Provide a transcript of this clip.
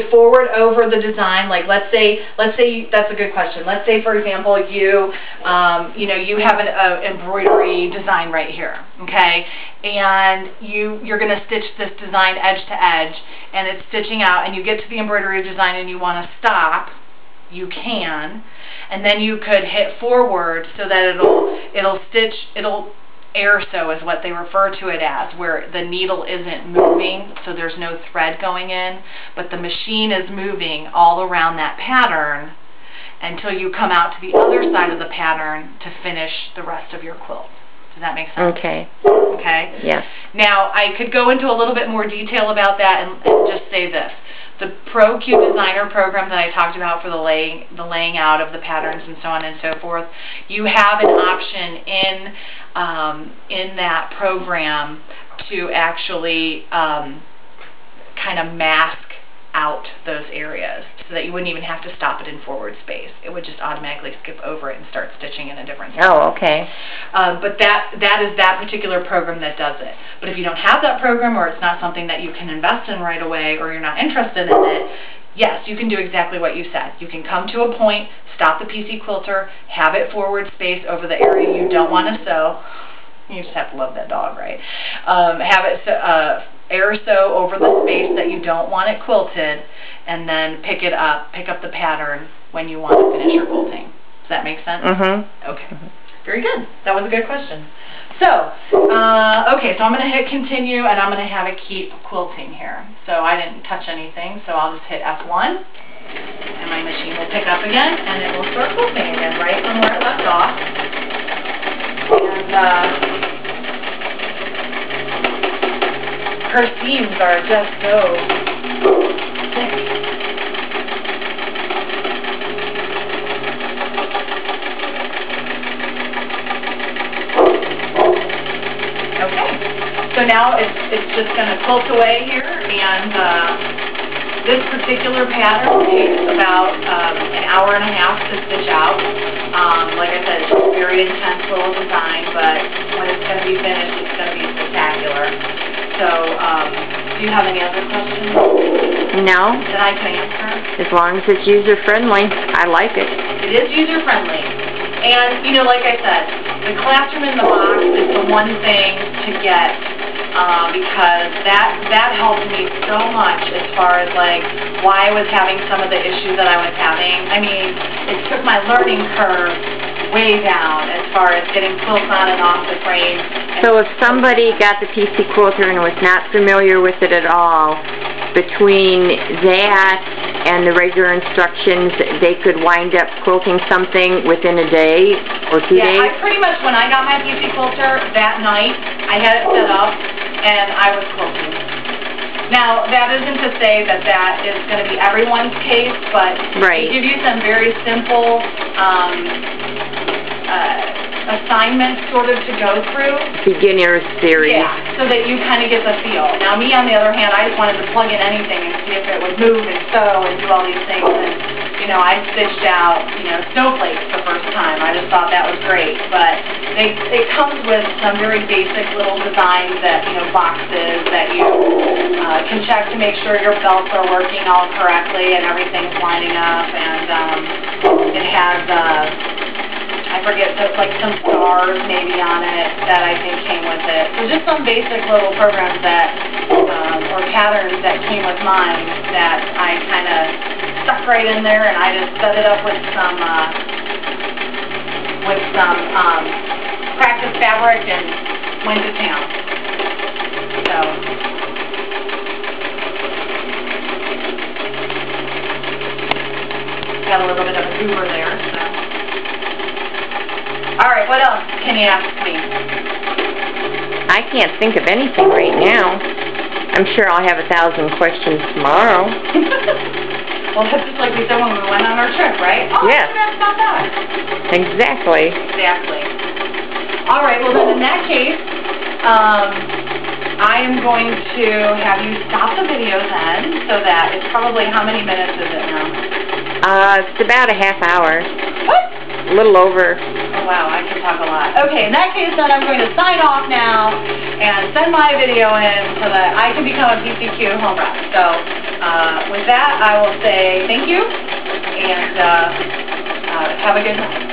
forward over the design. Like let's say that's a good question. Let's say, for example, you you have an embroidery design right here, okay, and you're going to stitch this design edge to edge, and it's stitching out, and you get to the embroidery design and you want to stop. You can, and then you could hit forward so that it'll air sew is what they refer to it as, where the needle isn't moving, so there's no thread going in, but the machine is moving all around that pattern until you come out to the other side of the pattern to finish the rest of your quilt. Does that make sense? Okay. Okay? Yes. Now, I could go into a little bit more detail about that and just say this. The Pro Cube Designer program that I talked about for the laying out of the patterns and so on and so forth, you have an option in that program to actually kind of mask out those areas so that you wouldn't even have to stop it in forward space. It would just automatically skip over it and start stitching in a different spot. Oh, okay. But that is that particular program that does it. But if you don't have that program, or it's not something that you can invest in right away, or you're not interested in it, yes, you can do exactly what you said. You can come to a point, stop the PC Quilter, have it forward space over the area you don't want to sew. You just have to love that dog, right? Have it air sew over the space that you don't want it quilted, and then pick up the pattern when you want to finish your quilting. Does that make sense? Mm-hmm. Okay. Very good. That was a good question. So, okay, so I'm going to hit continue, and I'm going to have it keep quilting here. So I didn't touch anything, so I'll just hit F1, and my machine will pick up again, and it will start quilting again right from where it left off. And her seams are just so thick. Okay, so now it's just going to quilt away here, and this particular pattern takes about an hour and a half to stitch out. Like I said, it's a very intense little design, but when it's going to be finished, it's going to be spectacular. So, do you have any other questions? No. That I can answer? As long as it's user-friendly. I like it. It is user-friendly. And, like I said, the classroom in the box is the one thing to get, because that helped me so much as far as, like, why I was having some of the issues that I was having. I mean, it took my learning curve way down as far as getting quilts on and off the frame. So if somebody got the PC Quilter and was not familiar with it at all, between that and the regular instructions, they could wind up quilting something within a day or 2 days? Yeah, pretty much when I got my PC Quilter that night, I had it set up and I was quilting. Now, that isn't to say that that is going to be everyone's case, but right. They give you some very simple assignments sort of to go through. Beginner's theory. Yeah, so that you kind of get the feel. Now, me, on the other hand, I just wanted to plug in anything and see if it would move and sew and do all these things. And, I stitched out, snowflakes the first time. I just thought that was great. But it comes with some very basic little designs that, boxes that you can check to make sure your belts are working all correctly and everything's lining up. And it has, I forget, like some stars maybe on it that I think came with it. So just some basic little programs that, or patterns that came with mine that I kind of stuck right in there, and I just set it up with some practice fabric and went to town. So. Got a little bit of a goober there, so. Alright, what else can you ask me? I can't think of anything right now. I'm sure I'll have 1,000 questions tomorrow. Well, that's just like we said when we went on our trip, right? Oh, yes. That's not that. Exactly. Exactly. Alright, well then in that case, I am going to have you stop the video then, so that it's probably, how many minutes is it now? It's about a half hour. What? A little over. Oh wow, I can talk a lot. Okay, in that case then I'm going to sign off now and send my video in so that I can become a PCQ home rep. So with that I will say thank you and have a good night.